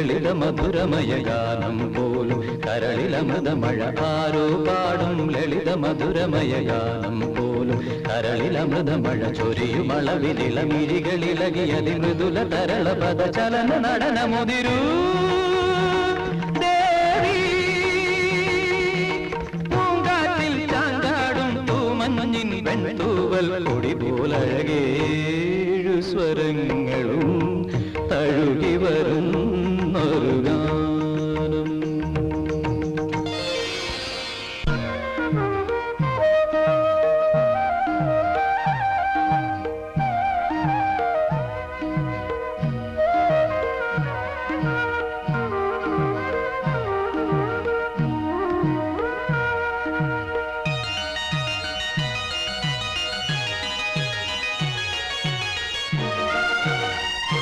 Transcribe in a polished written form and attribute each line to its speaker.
Speaker 1: ലളിത മധുരമയ ഗാനം പോലും കരളിലമൃതമഴ ആരോ പാടും ലളിത മധുരമയ ഗാനം പോലും കരളിലമൃതമഴ ചൊരിയുമളവിലിളമിഴികളിലകിയതി മൃദുല തരള പദ ചലന നടനമുതിരൂ ദേവി പൂങ്കാറ്റിൽ ചാഞ്ചാടും തൂമഞ്ഞിൻ വെൺതൂവൽ കൊടി പോലഴകേഴു സ്വരങ്ങളും തഴുകി വരും